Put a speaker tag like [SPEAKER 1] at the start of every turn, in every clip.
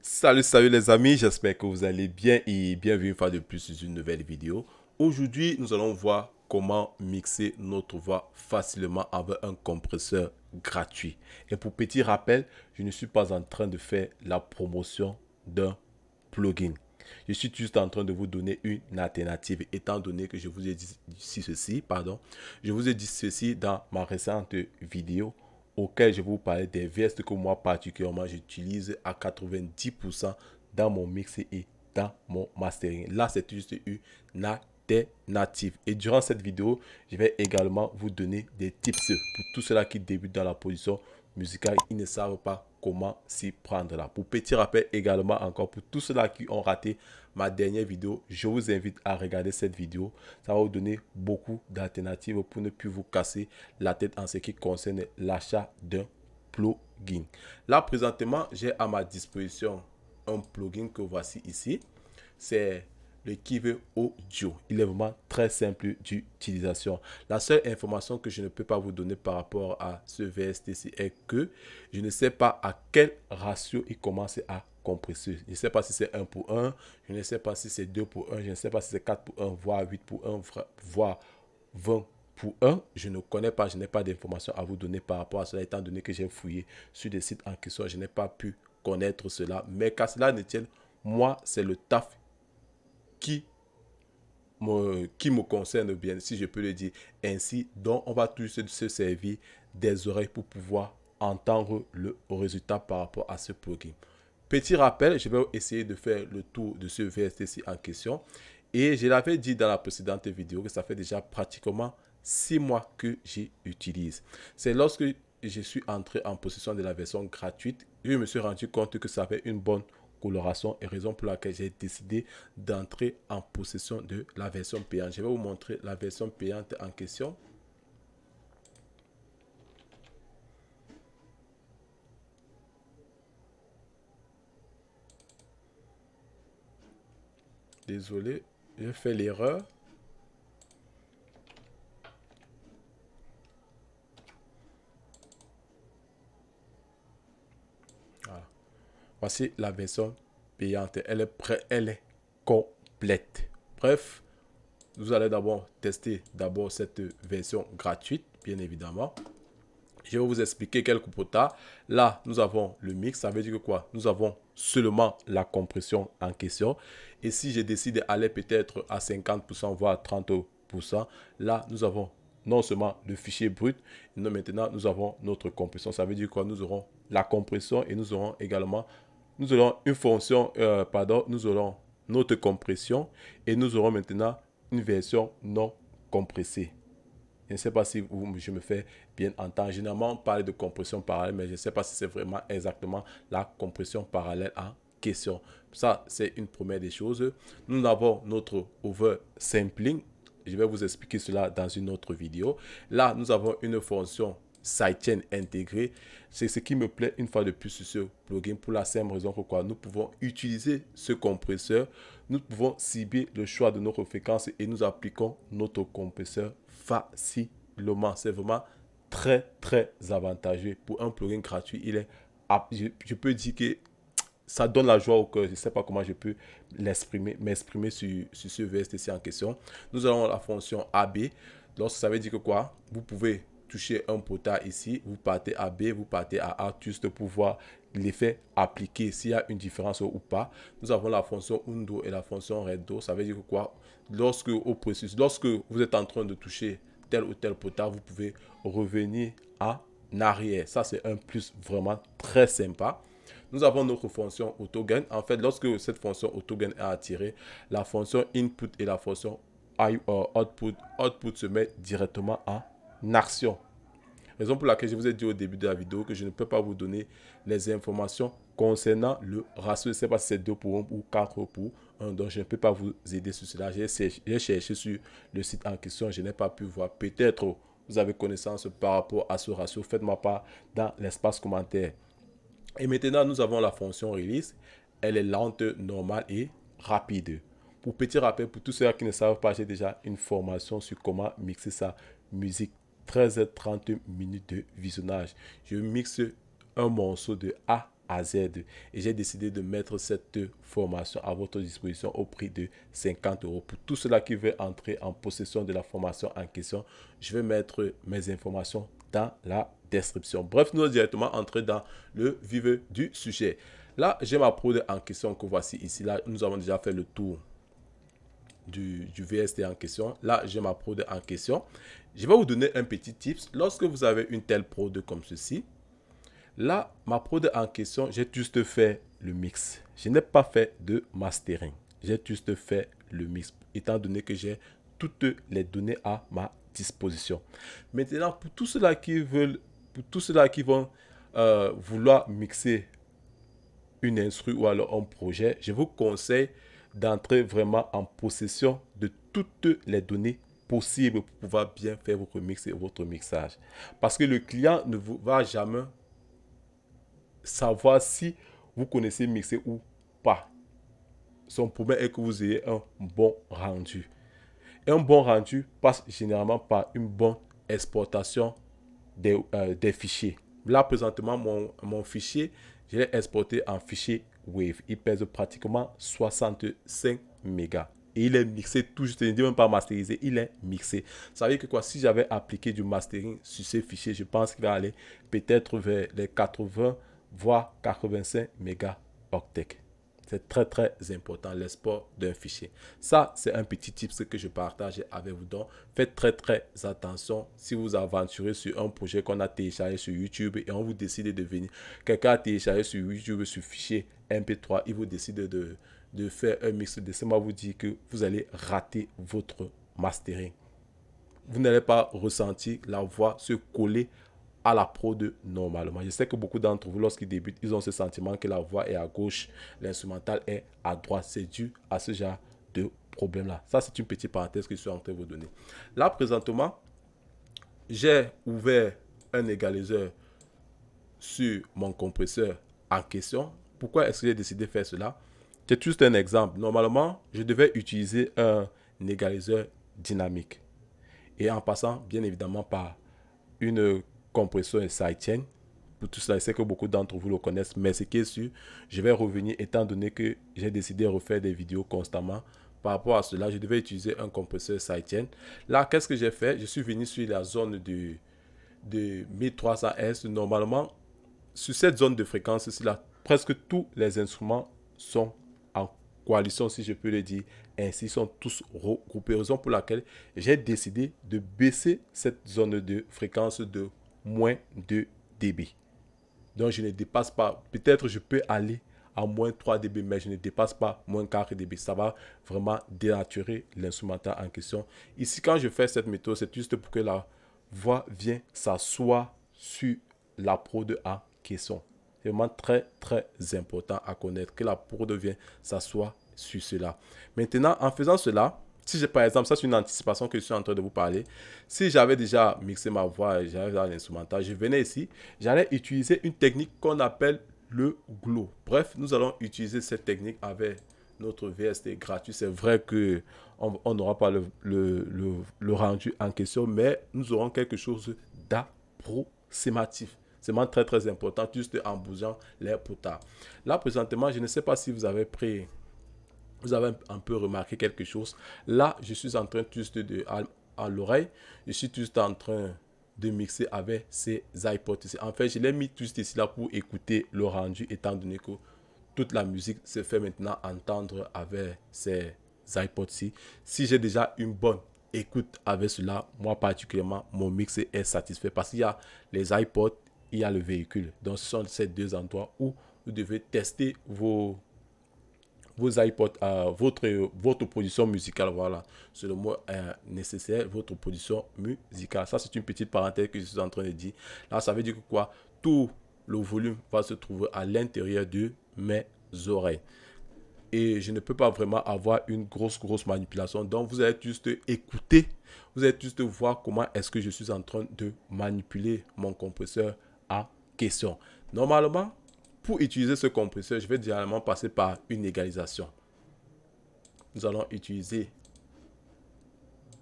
[SPEAKER 1] Salut les amis, j'espère que vous allez bien et bienvenue une fois de plus sur une nouvelle vidéo. Aujourd'hui, nous allons voir comment mixer notre voix facilement avec un compresseur gratuit. Et pour petit rappel, je ne suis pas en train de faire la promotion d'un plugin. Je suis juste en train de vous donner une alternative étant donné que je vous ai dit ceci, je vous ai dit ceci dans ma récente vidéo auquel je vais vous parler des vestes que moi particulièrement j'utilise à 90% dans mon mix et dans mon mastering. Là, c'est juste une alternative. Et durant cette vidéo, je vais également vous donner des tips pour tous ceux-là qui débutent dans la production musicale. Ils ne savent pas comment s'y prendre là. Pour petit rappel également encore, pour tous ceux-là qui ont raté ma dernière vidéo, je vous invite à regarder cette vidéo. Ça va vous donner beaucoup d'alternatives pour ne plus vous casser la tête en ce qui concerne l'achat d'un plugin. Là, présentement, j'ai à ma disposition un plugin que voici ici. C'est le Kive Audio. Il est vraiment très simple d'utilisation. La seule information que je ne peux pas vous donner par rapport à ce VSTC est que je ne sais pas à quel ratio il commence à compresser. Je ne sais pas si c'est 1 pour 1, je ne sais pas si c'est 2 pour 1, je ne sais pas si c'est 4 pour 1, voire 8 pour 1, voire 20 pour 1. Je ne connais pas, je n'ai pas d'informations à vous donner par rapport à cela, étant donné que j'ai fouillé sur des sites en question, je n'ai pas pu connaître cela. Mais qu'à cela ne tienne, moi, c'est le taf qui me concerne bien, si je peux le dire ainsi. Donc, on va tous se servir des oreilles pour pouvoir entendre le résultat par rapport à ce plugin. Petit rappel, je vais essayer de faire le tour de ce VSTC en question. Et je l'avais dit dans la précédente vidéo que ça fait déjà pratiquement 6 mois que j'utilise. C'est lorsque je suis entré en possession de la version gratuite, je me suis rendu compte que ça avait une bonne coloration et raison pour laquelle j'ai décidé d'entrer en possession de la version payante. Je vais vous montrer la version payante en question. Désolé, j'ai fait l'erreur. Voilà. Voici la version payante. Elle est complète. Bref, vous allez d'abord tester cette version gratuite, bien évidemment. Je vais vous expliquer quelques potas. Là, nous avons le mix. Ça veut dire que quoi? Nous avons seulement la compression en question. Et si je décide d'aller peut-être à 50%, voire 30%, là, nous avons non seulement le fichier brut, mais maintenant, nous avons notre compression. Ça veut dire quoi? Nous aurons la compression et nous aurons également, nous aurons une fonction, nous aurons notre compression et nous aurons maintenant une version non compressée. Je ne sais pas si je me fais bien entendre. Généralement, on parle de compression parallèle, mais je ne sais pas si c'est vraiment exactement la compression parallèle en question. Ça, c'est une première des choses. Nous avons notre oversampling. Je vais vous expliquer cela dans une autre vidéo. Là, nous avons une fonction sidechain intégrée. C'est ce qui me plaît une fois de plus sur ce plugin pour la simple raison que quoi, nous pouvons utiliser ce compresseur. Nous pouvons cibler le choix de notre fréquence et nous appliquons notre compresseur facilement. C'est vraiment très avantageux. Pour un plugin gratuit, il est, je peux dire que ça donne la joie au cœur. Je ne sais pas comment je peux m'exprimer sur ce VSTC en question. Nous avons la fonction AB. Donc, ça veut dire que quoi? Vous pouvez toucher un potard ici, vous partez à B, vous partez à A, juste pour voir l'effet appliqué, s'il y a une différence ou pas. Nous avons la fonction undo et la fonction redo. Ça veut dire que quoi? Lorsque vous êtes en train de toucher tel ou tel potard, vous pouvez revenir en arrière. Ça, c'est un plus vraiment très sympa. Nous avons notre fonction autogain. En fait, lorsque cette fonction autogain est attirée, la fonction input et la fonction output se met directement en action. Raison pour laquelle je vous ai dit au début de la vidéo que je ne peux pas vous donner les informations concernant le ratio. Je ne sais pas si c'est 2 pour 1 ou 4 pour 1. Donc, je ne peux pas vous aider sur cela. J'ai cherché sur le site en question. Je n'ai pas pu voir. Peut-être vous avez connaissance par rapport à ce ratio. Faites-moi part dans l'espace commentaire. Et maintenant, nous avons la fonction release. Elle est lente, normale et rapide. Pour petit rappel, pour tous ceux qui ne savent pas, j'ai déjà une formation sur comment mixer sa musique. 13 à 30 minutes de visionnage. Je mixe un morceau de A à Z. Et j'ai décidé de mettre cette formation à votre disposition au prix de 50 €. Pour tous ceux-là qui veulent entrer en possession de la formation en question, je vais mettre mes informations dans la description. Bref, nous allons directement entrer dans le vif du sujet. Là, j'ai ma prod en question que voici ici. Là, nous avons déjà fait le tour du VST en question. Là, j'ai ma prod en question. Je vais vous donner un petit tips. Lorsque vous avez une telle prod comme ceci, là, ma prod en question, j'ai juste fait le mix. Je n'ai pas fait de mastering. J'ai juste fait le mix, étant donné que j'ai toutes les données à ma disposition. Maintenant, pour tous ceux-là qui veulent, pour tous ceux-là qui vont vouloir mixer une instru ou alors un projet, je vous conseille d'entrer vraiment en possession de toutes les données possibles pour pouvoir bien faire votre mix et votre mixage. Parce que le client ne va jamais savoir si vous connaissez mixer ou pas. Son problème est que vous ayez un bon rendu. Et un bon rendu passe généralement par une bonne exportation des fichiers. Là, présentement, mon fichier, je l'ai exporté en fichier Wave. Il pèse pratiquement 65 mégas. Et il est mixé tout juste, je ne dis même pas masterisé, il est mixé. Ça veut dire que quoi, si j'avais appliqué du mastering sur ces fichiers, je pense qu'il va aller peut-être vers les 80, voire 85 mégaoctets. C'est très, très important, l'export d'un fichier. Ça, c'est un petit tip que je partage avec vous. Donc, faites très, très attention si vous aventurez sur un projet qu'on a téléchargé sur YouTube et on vous décide de venir. Quelqu'un a téléchargé sur YouTube sur fichier MP3, il vous décide de faire un mix. Laissez-moi vous dire que vous allez rater votre mastering. Vous n'allez pas ressentir la voix se coller à la prod normalement. Je sais que beaucoup d'entre vous, lorsqu'ils débutent, ils ont ce sentiment que la voix est à gauche, l'instrumental est à droite. C'est dû à ce genre de problème-là. Ça, c'est une petite parenthèse que je suis en train de vous donner. Là, présentement, j'ai ouvert un égaliseur sur mon compresseur en question. Pourquoi est-ce que j'ai décidé de faire cela? C'est juste un exemple. Normalement, je devais utiliser un égaliseur dynamique. Et en passant, bien évidemment, par une compresseur sidechain. Pour tout cela, je sais que beaucoup d'entre vous le connaissent, mais ce qui est sûr, je vais revenir étant donné que j'ai décidé de refaire des vidéos constamment. Par rapport à cela, je devais utiliser un compresseur sidechain. Là, qu'est-ce que j'ai fait? Je suis venu sur la zone de 1300 Hz. Normalement, sur cette zone de fréquence, là, presque tous les instruments sont en coalition, si je peux le dire ainsi, sont tous regroupés. Raison pour laquelle j'ai décidé de baisser cette zone de fréquence de moins de dB. Donc, je ne dépasse pas, peut-être je peux aller à moins 3 dB, mais je ne dépasse pas moins 4 dB. Ça va vraiment dénaturer l'instrumental en question. Ici, quand je fais cette méthode, c'est juste pour que la voix vienne s'asseoir sur la prod en question. C'est vraiment très, très important à connaître que la prod vienne s'asseoir sur cela. Maintenant, en faisant cela, si j'ai par exemple, ça c'est une anticipation que je suis en train de vous parler. Si j'avais déjà mixé ma voix et j'avais dans l'instrumental, je venais ici, j'allais utiliser une technique qu'on appelle le glow. Bref, nous allons utiliser cette technique avec notre VST gratuit. C'est vrai que on n'aura pas le rendu en question, mais nous aurons quelque chose d'approximatif. C'est vraiment très très important, juste en bougeant les potards. Là, présentement, je ne sais pas si vous avez pris... Vous avez un peu remarqué quelque chose. Là, je suis en train juste de, à l'oreille, je suis juste en train de mixer avec ces iPods ici. En fait, je l'ai mis juste ici là pour écouter le rendu, étant donné que toute la musique se fait maintenant entendre avec ces iPods ici. Si j'ai déjà une bonne écoute avec cela, moi particulièrement, mon mix est satisfait parce qu'il y a les iPods, il y a le véhicule. Donc, ce sont ces deux endroits où vous devez tester vos iPods, votre position musicale, voilà, c'est le mot nécessaire, votre position musicale. Ça, c'est une petite parenthèse que je suis en train de dire. Là, ça veut dire que quoi? Tout le volume va se trouver à l'intérieur de mes oreilles. Et je ne peux pas vraiment avoir une grosse manipulation. Donc, vous allez juste écouter, vous allez juste voir comment est-ce que je suis en train de manipuler mon compresseur en question. Normalement, pour utiliser ce compresseur, je vais directement passer par une égalisation. Nous allons utiliser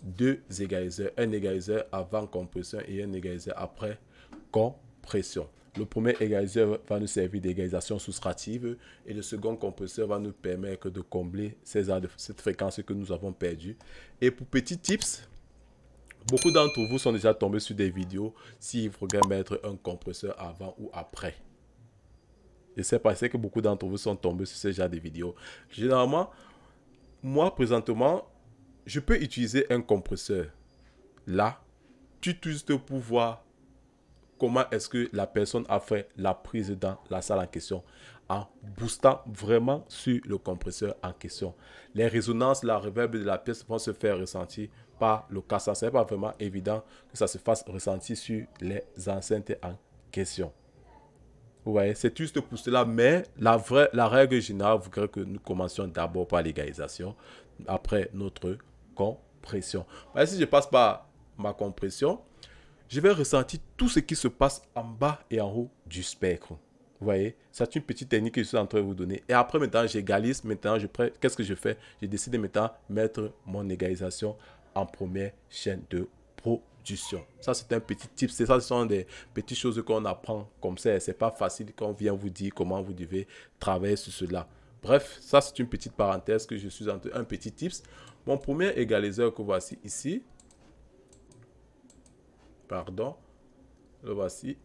[SPEAKER 1] deux égaliseurs. Un égaliseur avant compression et un égaliseur après compression. Le premier égaliseur va nous servir d'égalisation soustractive et le second compresseur va nous permettre de combler cette fréquence que nous avons perdue. Et pour petits tips, beaucoup d'entre vous sont déjà tombés sur des vidéos s'ils voudraient mettre un compresseur avant ou après. Et c'est parce que beaucoup d'entre vous sont tombés sur ce genre de vidéos. Généralement, moi présentement, je peux utiliser un compresseur. Là, juste pour voir comment est-ce que la personne a fait la prise dans la salle en question en boostant vraiment sur le compresseur en question. Les résonances, la reverb de la pièce vont se faire ressentir par le casque. Ce n'est pas vraiment évident que ça se fasse ressentir sur les enceintes en question. Vous voyez, c'est juste pour cela, mais la règle générale voudrait que nous commencions d'abord par l'égalisation, après notre compression. Si je passe par ma compression, je vais ressentir tout ce qui se passe en bas et en haut du spectre. Vous voyez, c'est une petite technique que je suis en train de vous donner. Et après, maintenant, j'égalise. Maintenant, qu'est-ce que je fais? Je décide de maintenant mettre mon égalisation en première chaîne de production. Ça, c'est un petit tip. Ça, ce sont des petites choses qu'on apprend comme ça. C'est pas facile quand on vient vous dire comment vous devez travailler sur cela. Bref, ça, c'est une petite parenthèse que je suis en train de... Un petit tips. Mon premier égaliseur que voici ici. Pardon, le voici.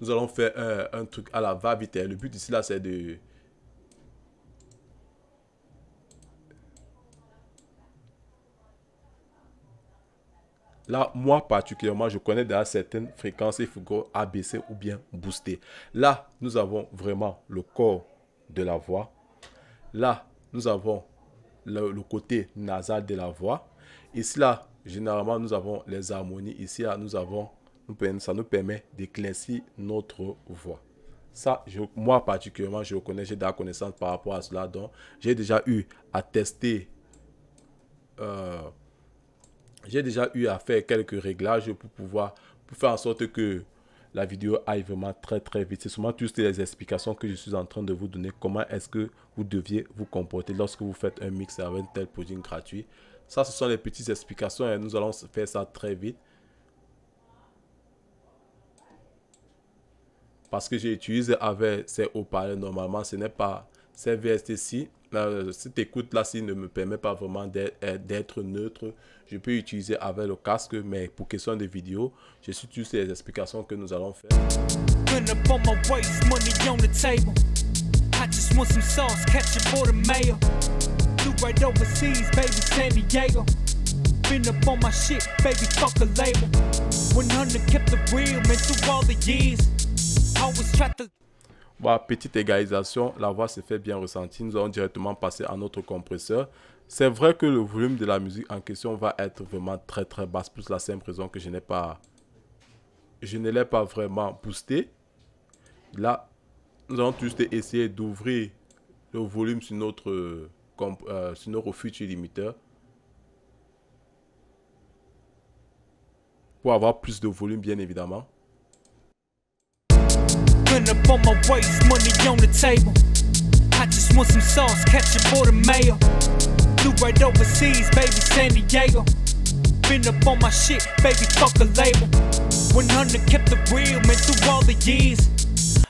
[SPEAKER 1] Nous allons faire un truc à la va-vite. Le but ici, là, c'est de... Là, moi particulièrement, je connais déjà certaines fréquences, il faut abaisser ou bien booster. Là, nous avons vraiment le corps de la voix. Là, nous avons le côté nasal de la voix. Ici, là, généralement, nous avons les harmonies. Ici, là, ça nous permet d'éclaircir notre voix. Ça, moi particulièrement, je le connais, j'ai de la connaissance par rapport à cela. Donc, j'ai déjà eu à tester, j'ai déjà eu à faire quelques réglages pour faire en sorte que la vidéo aille vraiment très très vite. C'est souvent toutes les explications que je suis en train de vous donner. Comment est-ce que vous deviez vous comporter lorsque vous faites un mix avec un tel plugin gratuit. Ça, ce sont les petites explications et nous allons faire ça très vite. Parce que j'utilise avec ces haut-parleurs normalement, ce n'est pas ces VST-ci. Cette écoute-là, s'il ne me permet pas vraiment d'être neutre, je peux utiliser avec le casque, mais pour question de vidéo, je suis tous les explications que nous allons faire. Right overseas, baby, San Diego. Been up on my shit, baby, fuck a label. 100 kept the real, man, through all the years. I was trying to... Voilà, petite égalisation, la voix se fait bien ressentir. Nous allons directement passer à notre compresseur. C'est vrai que le volume de la musique en question va être vraiment très très basse, plus la simple raison que je ne l'ai pas vraiment boosté. Là, nous allons juste essayer d'ouvrir le volume sur notre futur limiteur pour avoir plus de volume, bien évidemment.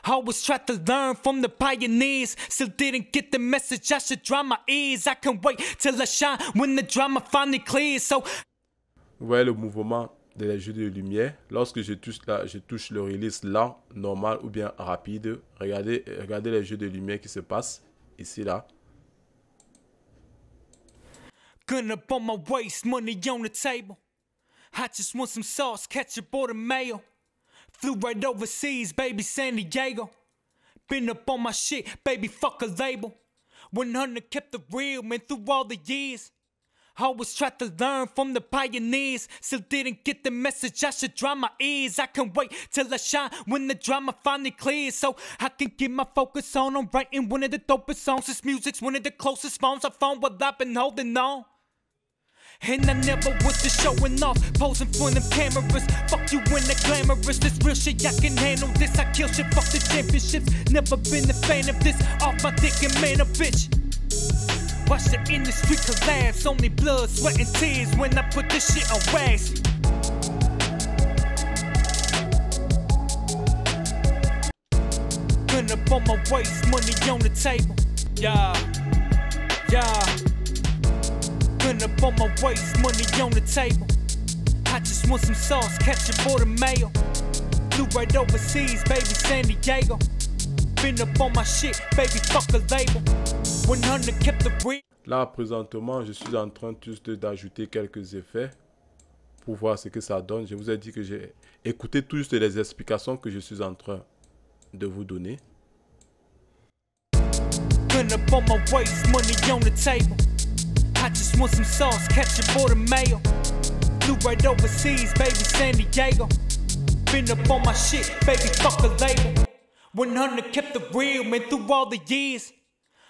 [SPEAKER 1] I always tried to learn from the pioneers. Still didn't get the message, I should dry my ears. I can wait till I shine when the drama finally clears. So... Vous voyez le mouvement des jeux de lumière. Lorsque je touche là, je touche le release lent, normal ou bien rapide. Regardez les jeux de lumière qui se passent ici là. Gun up on my waist, money on the table. I just want some sauce, ketchup or the mayo. Flew right overseas, baby, San Diego. Been up on my shit, baby, fuck a label. 100 kept the real, man, through all the years. I always tried to learn from the pioneers. Still didn't get the message, I should dry my ears. I can wait till I shine when the drama finally clears. So I can get my focus on. I'm writing one of the dopest songs. This music's one of the closest phones I found while I've been holding on. And I never was just showing off, posing for them cameras. Fuck you in the glamorous, this real shit, I can handle this. I kill shit, fuck the championships. Never been a fan of this, off my dick and man a bitch. Watch the industry collapse, only blood, sweat and tears when I put this shit on wax.
[SPEAKER 2] Gun up on my waist, money on the table. Yeah, yeah. Gun up on my waist, money on the table. I just want some sauce, catch it for the mail. Flew right overseas, baby, San Diego. Been up on my shit, baby, fuck a label. 100 kept the real.
[SPEAKER 1] Là, présentement, je suis en train juste d'ajouter quelques effets pour voir ce que ça donne. Je vous ai dit que j'ai écouté tout juste les explications que je suis en train de vous donner.
[SPEAKER 2] Gun up on my waist, money on the table. I just want some sauce, catch it for the mail. Flew right overseas, baby, San Diego. Been up on my shit, baby, fuck a label. 100 kept the real, man, through all the years.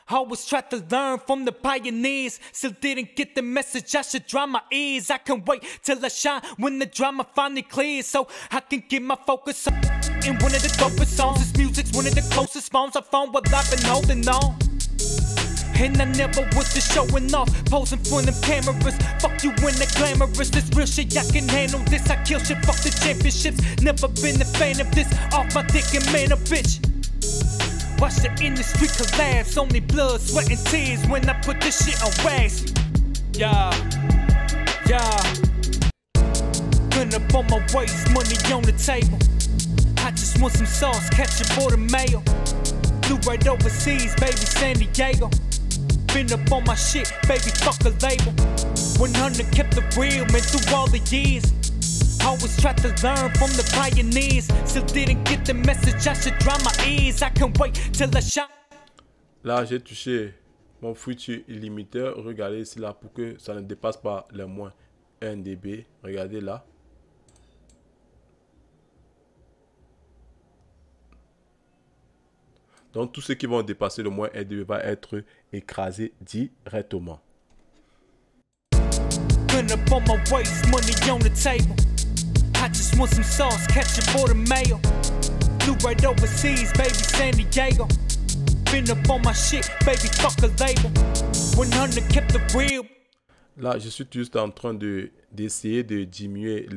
[SPEAKER 2] Always tried to learn from the pioneers. Still didn't get the message, I should dry my ears. I can wait till I shine when the drama finally clears, so I can get my focus on. In one of the dopest songs, this music's one of the closest phones I found while I've been holding on. And I never was just showing off, posing for them cameras. Fuck you in the glamorous, this real shit, I can handle this. I kill shit, fuck the championships. Never been a fan of this, off my dick and man a bitch. Watch the industry collapse, only blood, sweat and tears when I put this shit on wax. Yeah, yeah. Gun up on my waist, money on the table. I just want some sauce, catch it for the mail. Flew right overseas, baby, San Diego. Been up on my shit, baby, fuck a label. 100 kept the real, man, through all the years. Always tried to learn from the pioneers. Still didn't get the message, I should dry my ears. I can wait till I shine.
[SPEAKER 1] Là, j'ai touché mon Fruity Limiter. Regardez ici là pour que ça ne dépasse pas les moins 1 dB. Regardez là. Donc, tous ceux qui vont dépasser le moins 1 dB va être écrasé directement.
[SPEAKER 2] Gun up on my waist, money on the table. I just want some sauce, catch it for the mail. Flew right overseas, baby, San Diego. Been up on my shit, baby, fuck a label. 100 kept the real.
[SPEAKER 1] Là, je suis juste en train d'essayer de diminuer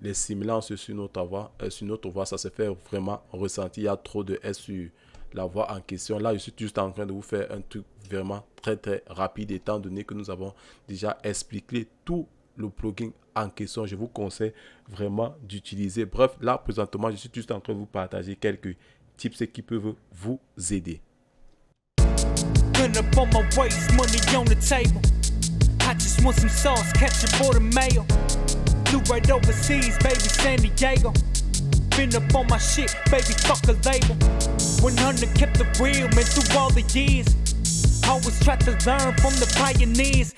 [SPEAKER 1] les simulances sur notre voix. Ça se fait vraiment ressentir. Il y a trop de S sur la voix en question. Là, je suis juste en train de vous faire un truc vraiment très rapide, étant donné que nous avons déjà expliqué tout le plugin en question. Je vous conseille vraiment d'utiliser. Bref, là, présentement, je suis juste en train de vous partager quelques tips qui peuvent vous aider.
[SPEAKER 2] Gun up on my waist, money on the table. I just want some sauce, catch it for the mail. Flew right overseas, baby, San Diego. Been up on my shit, baby, fuck a label. 100 kept the real, man, through all the years. Always tried to learn from the pioneers.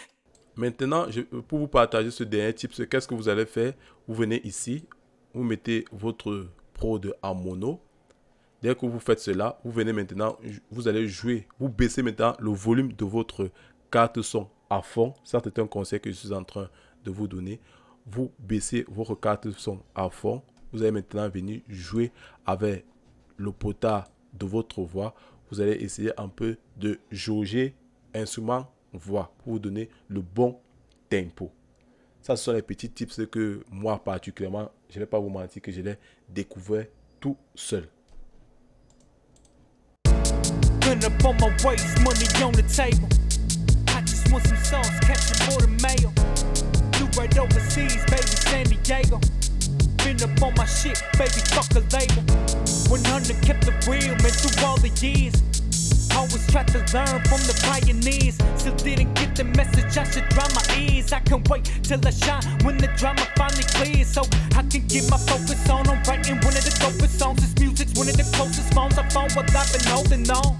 [SPEAKER 1] Maintenant, pour vous partager ce dernier tip, qu'est-ce que vous allez faire? Vous venez ici, vous mettez votre prod en mono. Dès que vous faites cela, vous venez maintenant, vous allez jouer, vous baissez maintenant le volume de votre carte son à fond. Ça, c'est un conseil que je suis en train de vous donner. Vous baissez votre carte son à fond. Vous allez maintenant venir jouer avec le potard de votre voix. Vous allez essayer un peu de jauger instrument voix pour vous donner le bon tempo. Ça, ce sont les petits tips que moi particulièrement, je ne vais pas vous mentir que je l'ai découvert tout seul.
[SPEAKER 2] Gun up on my waist, money on the table. I just want some sauce, catch it for the mail. Flew right overseas, baby, San Diego. Been up on my shit, baby, fuck a label. 100 kept the real, man, through all the years. Always tried to learn from the pioneers. Still didn't get the message, I should dry my ears. I can wait till I shine when the drama finally clears, so I can get my focus on. I'm writing one of the dopest songs. This music's one of the closest phones I found while I've been holding on.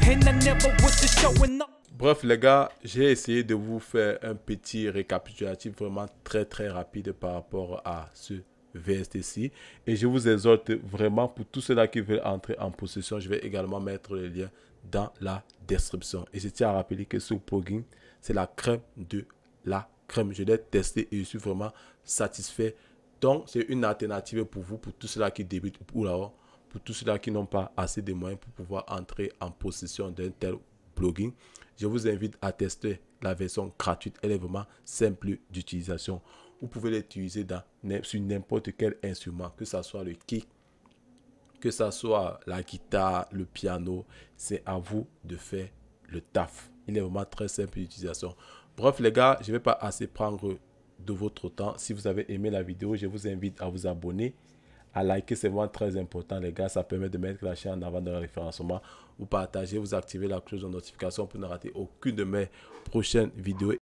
[SPEAKER 2] And I never was just showing up.
[SPEAKER 1] Bref les gars, j'ai essayé de vous faire un petit récapitulatif vraiment très rapide par rapport à ce VST-ci. Et je vous exhorte vraiment, pour tous ceux-là qui veulent entrer en possession, je vais également mettre le lien dans la description. Et je tiens à rappeler que ce plugin, c'est la crème de la crème. Je l'ai testé et je suis vraiment satisfait. Donc, c'est une alternative pour vous, pour tous ceux-là qui débutent ou là, pour tous ceux-là qui n'ont pas assez de moyens pour pouvoir entrer en possession d'un tel plugin. Je vous invite à tester la version gratuite. Elle est vraiment simple d'utilisation. Vous pouvez l'utiliser sur n'importe quel instrument, que ce soit le kick, que ça soit la guitare, le piano, c'est à vous de faire le taf. Il est vraiment très simple d'utilisation. Bref les gars, je ne vais pas assez prendre de votre temps. Si vous avez aimé la vidéo, je vous invite à vous abonner, à liker, c'est vraiment très important les gars. Ça permet de mettre la chaîne en avant dans le référencement. Vous partagez, vous activez la cloche de notification pour ne rater aucune de mes prochaines vidéos.